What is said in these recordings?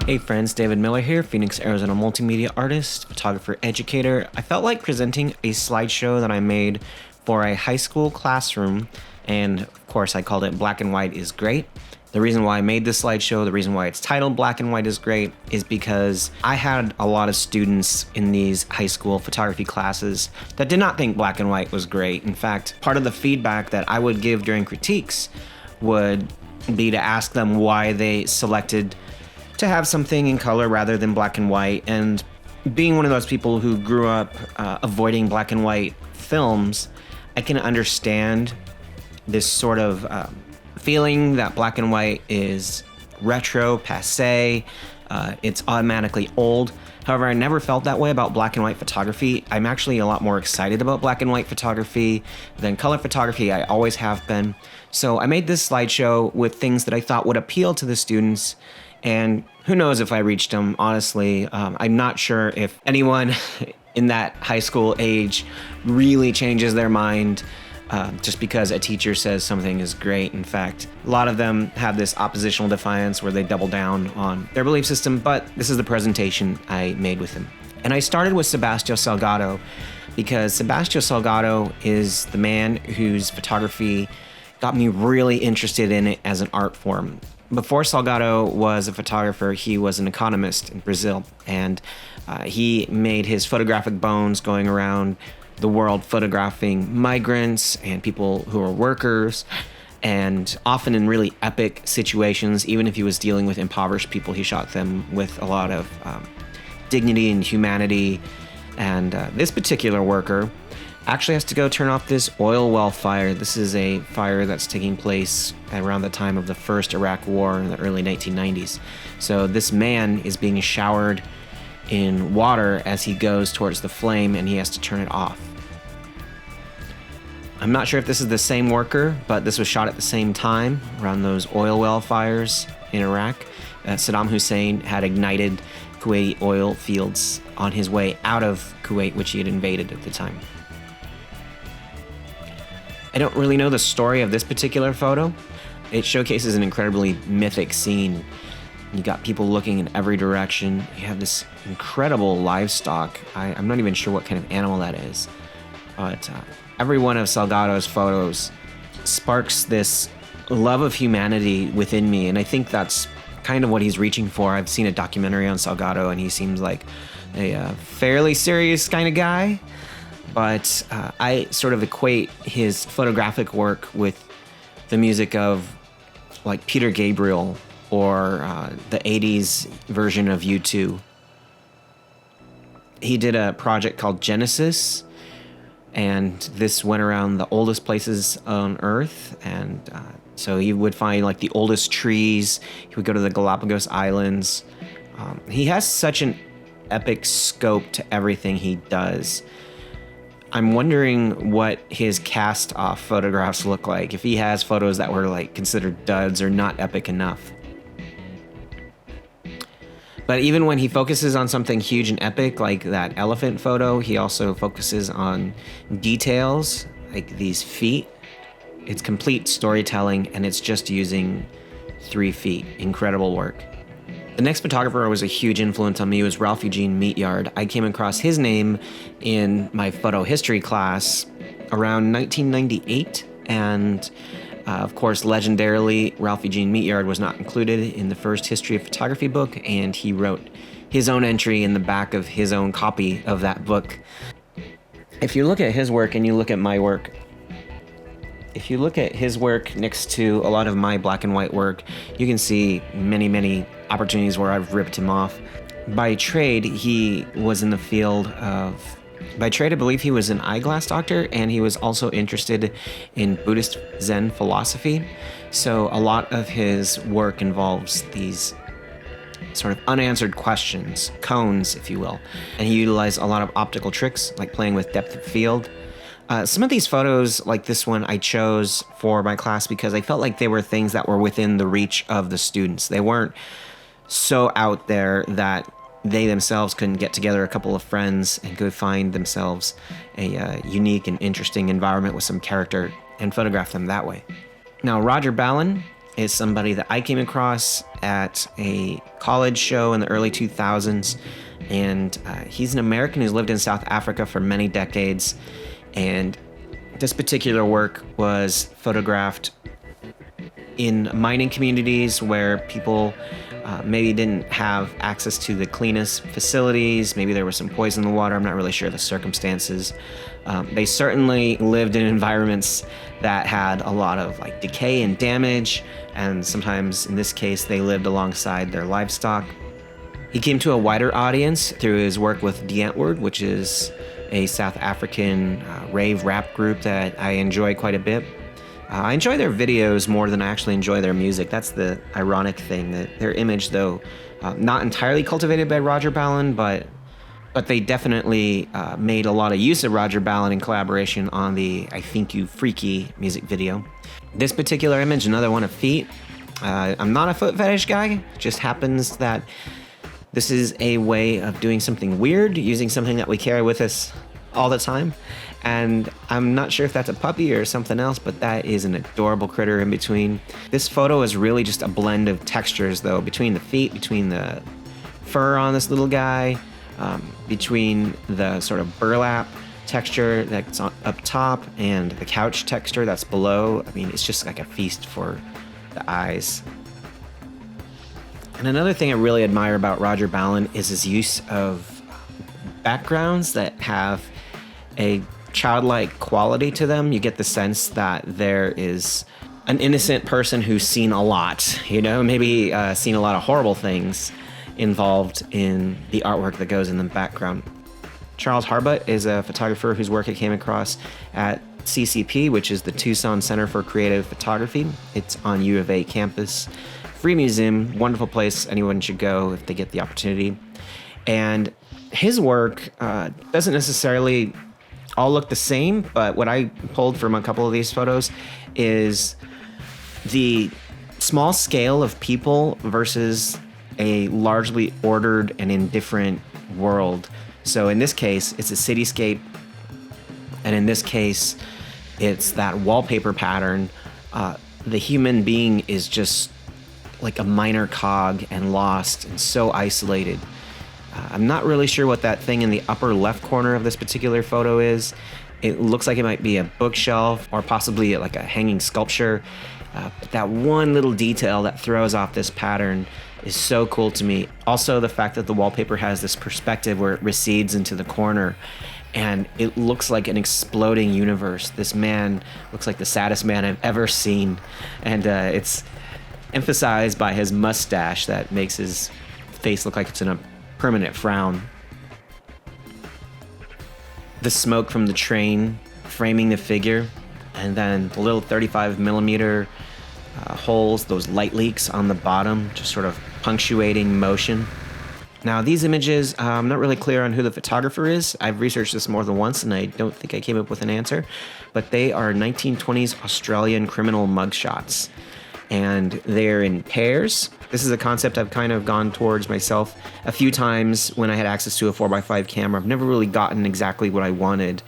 Hey friends, David Miller here, Phoenix, Arizona multimedia artist, photographer, educator. I felt like presenting a slideshow that I made for a high school classroom, and of course I called it Black and White is Great. The reason why I made this slideshow, the reason why it's titled Black and White is Great, is because I had a lot of students in these high school photography classes that did not think black and white was great. In fact, part of the feedback that I would give during critiques would be to ask them why they selected to have something in color rather than black and white. And being one of those people who grew up avoiding black and white films, I can understand this sort of feeling that black and white is retro, passé, it's automatically old. However, I never felt that way about black and white photography. I'm actually a lot more excited about black and white photography than color photography. I always have been. So I made this slideshow with things that I thought would appeal to the students. And who knows if I reached them, honestly. I'm not sure if anyone in that high school age really changes their mind just because a teacher says something is great. In fact, a lot of them have this oppositional defiance where they double down on their belief system, but this is the presentation I made with him. And I started with Sebastio Salgado because Sebastio Salgado is the man whose photography got me really interested in it as an art form. Before Salgado was a photographer, he was an economist in Brazil, and he made his photographic bones going around the world photographing migrants and people who are workers, and often in really epic situations. Even if he was dealing with impoverished people, he shot them with a lot of dignity and humanity. And this particular worker actually has to go turn off this oil well fire. This is a fire that's taking place around the time of the first Iraq War in the early 1990s. So this man is being showered in water as he goes towards the flame, and he has to turn it off. I'm not sure if this is the same worker, but this was shot at the same time around those oil well fires in Iraq. Saddam Hussein had ignited Kuwaiti oil fields on his way out of Kuwait, which he had invaded at the time. I don't really know the story of this particular photo. It showcases an incredibly mythic scene. You got people looking in every direction. You have this incredible livestock. I'm not even sure what kind of animal that is. But every one of Salgado's photos sparks this love of humanity within me. And I think that's kind of what he's reaching for. I've seen a documentary on Salgado, and he seems like a fairly serious kind of guy. But I sort of equate his photographic work with the music of like Peter Gabriel or the 80s version of U2. He did a project called Genesis, and this went around the oldest places on Earth. And so he would find like the oldest trees. He would go to the Galapagos Islands. He has such an epic scope to everything he does. I'm wondering what his cast-off photographs look like, if he has photos that were like considered duds or not epic enough. But even when he focuses on something huge and epic, like that elephant photo, he also focuses on details, like these feet. It's complete storytelling, and it's just using 3 feet. Incredible work. The next photographer who was a huge influence on me was Ralph Eugene Meatyard. I came across his name in my photo history class around 1998, and of course, legendarily, Ralph Eugene Meatyard was not included in the first History of Photography book, and he wrote his own entry in the back of his own copy of that book. If you look at his work and you look at my work, if you look at his work next to a lot of my black and white work, you can see many, many opportunities where I've ripped him off. By trade, he was in the field of... By trade, I believe he was an eyeglass doctor, and he was also interested in Buddhist Zen philosophy. So a lot of his work involves these sort of unanswered questions, koans, if you will. And he utilized a lot of optical tricks, like playing with depth of field. Some of these photos, like this one, I chose for my class because I felt like they were things that were within the reach of the students. They weren't so out there that they themselves couldn't get together a couple of friends and go find themselves a unique and interesting environment with some character and photograph them that way. Now, Roger Ballen is somebody that I came across at a college show in the early 2000s. And he's an American who's lived in South Africa for many decades. And this particular work was photographed in mining communities where people maybe didn't have access to the cleanest facilities. Maybe there was some poison in the water. I'm not really sure the circumstances. They certainly lived in environments that had a lot of like decay and damage, and sometimes in this case they lived alongside their livestock. He came to a wider audience through his work with Diane, which is a South African rave rap group that I enjoy quite a bit. I enjoy their videos more than I actually enjoy their music. That's the ironic thing, that their image, though not entirely cultivated by Roger Ballen, but they definitely made a lot of use of Roger Ballen in collaboration on the I Think You Freaky music video. This particular image, another one of feet. I'm not a foot fetish guy. It just happens that this is a way of doing something weird, using something that we carry with us all the time. And I'm not sure if that's a puppy or something else, but that is an adorable critter in between. This photo is really just a blend of textures, though, between the feet, between the fur on this little guy, between the sort of burlap texture that's up top and the couch texture that's below. I mean, it's just like a feast for the eyes. And another thing I really admire about Roger Ballen is his use of backgrounds that have a childlike quality to them. You get the sense that there is an innocent person who's seen a lot, maybe seen a lot of horrible things involved in the artwork that goes in the background. Charles Harbutt is a photographer whose work I came across at CCP, which is the Tucson Center for Creative Photography. It's on U of A campus. Free museum, wonderful place. Anyone should go if they get the opportunity. And his work doesn't necessarily all look the same, but what I pulled from a couple of these photos is the small scale of people versus a largely ordered and indifferent world. So in this case, it's a cityscape, and in this case, it's that wallpaper pattern. The human being is just like a minor cog and lost and so isolated. I'm not really sure what that thing in the upper left corner of this particular photo is. It looks like it might be a bookshelf or possibly like a hanging sculpture. But that one little detail that throws off this pattern is so cool to me. Also, the fact that the wallpaper has this perspective where it recedes into the corner and it looks like an exploding universe. This man looks like the saddest man I've ever seen. And it's emphasized by his mustache that makes his face look like it's in a permanent frown. The smoke from the train framing the figure, and then the little 35 millimeter holes, those light leaks on the bottom, just sort of punctuating motion. Now, these images, I'm not really clear on who the photographer is. I've researched this more than once, and I don't think I came up with an answer. But they are 1920s Australian criminal mugshots, and they're in pairs. This is a concept I've kind of gone towards myself a few times when I had access to a 4x5 camera. I've never really gotten exactly what I wanted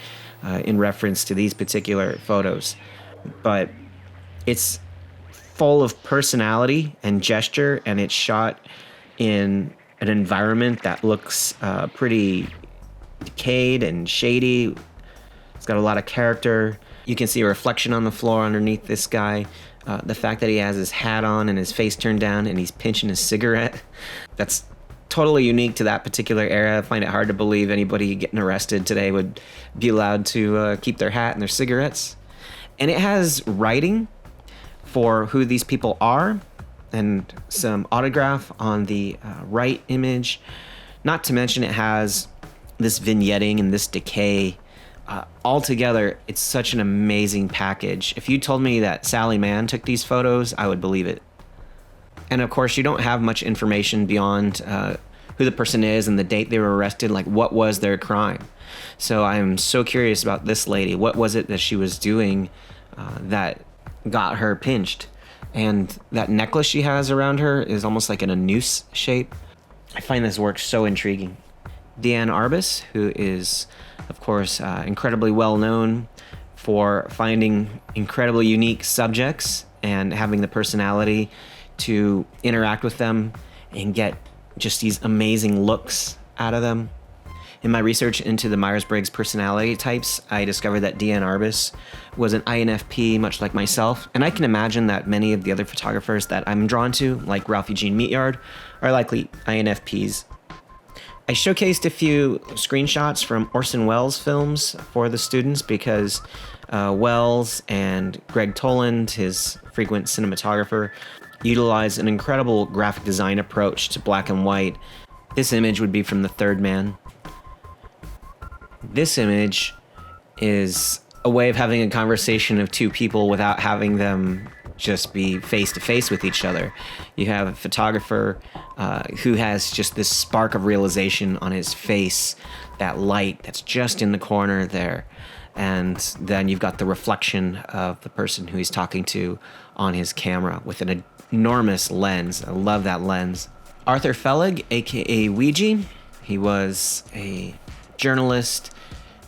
in reference to these particular photos. But it's full of personality and gesture, and it's shot in an environment that looks pretty decayed and shady. It's got a lot of character. You can see a reflection on the floor underneath this guy. The fact that he has his hat on and his face turned down and he's pinching his cigarette, that's totally unique to that particular era. I find it hard to believe anybody getting arrested today would be allowed to keep their hat and their cigarettes. And it has writing for who these people are and some autograph on the right image. Not to mention it has this vignetting and this decay. Altogether, it's such an amazing package. If you told me that Sally Mann took these photos, I would believe it. And of course, you don't have much information beyond who the person is and the date they were arrested, like what was their crime. So I'm so curious about this lady. What was it that she was doing that got her pinched? And that necklace she has around her is almost like in a noose shape. I find this work so intriguing. Diane Arbus, who is, of course, incredibly well known for finding incredibly unique subjects and having the personality to interact with them and get just these amazing looks out of them. In my research into the Myers-Briggs personality types, I discovered that Diane Arbus was an INFP, much like myself, and I can imagine that many of the other photographers that I'm drawn to, like Ralph Eugene Meatyard, are likely INFPs. I showcased a few screenshots from Orson Welles films for the students because Welles and Greg Toland, his frequent cinematographer, utilized an incredible graphic design approach to black and white. This image would be from The Third Man. This image is a way of having a conversation of two people without having them just be face to face with each other. You have a photographer who has just this spark of realization on his face, that light that's just in the corner there. And then you've got the reflection of the person who he's talking to on his camera with an enormous lens. I love that lens. Arthur Fellig, aka Weegee, he was a journalist,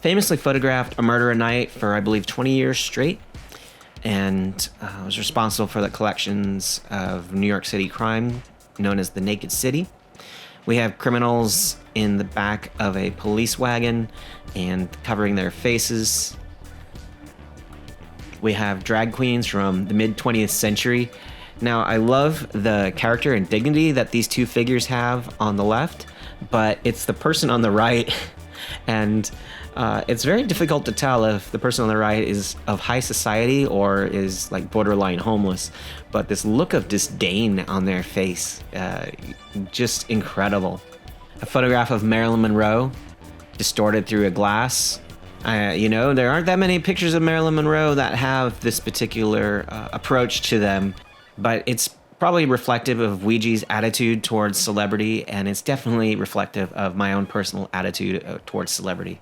famously photographed a murder a night for, I believe, 20 years straight, and was responsible for the collections of New York City crime known as the Naked City. We have criminals in the back of a police wagon and covering their faces. We have drag queens from the mid-20th century. Now, I love the character and dignity that these two figures have on the left, but it's the person on the right, and it's very difficult to tell if the person on the right is of high society or is like borderline homeless. But this look of disdain on their face, just incredible. A photograph of Marilyn Monroe, distorted through a glass. There aren't that many pictures of Marilyn Monroe that have this particular approach to them, but it's probably reflective of Weegee's attitude towards celebrity, and it's definitely reflective of my own personal attitude towards celebrity.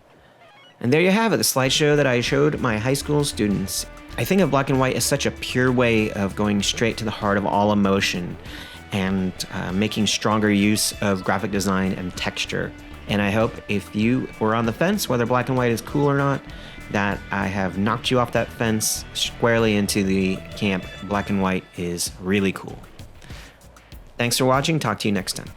And there you have it, the slideshow that I showed my high school students. I think of black and white as such a pure way of going straight to the heart of all emotion and making stronger use of graphic design and texture. And I hope if you were on the fence whether black and white is cool or not, that I have knocked you off that fence squarely into the camp black and white is really cool. Thanks for watching. Talk to you next time.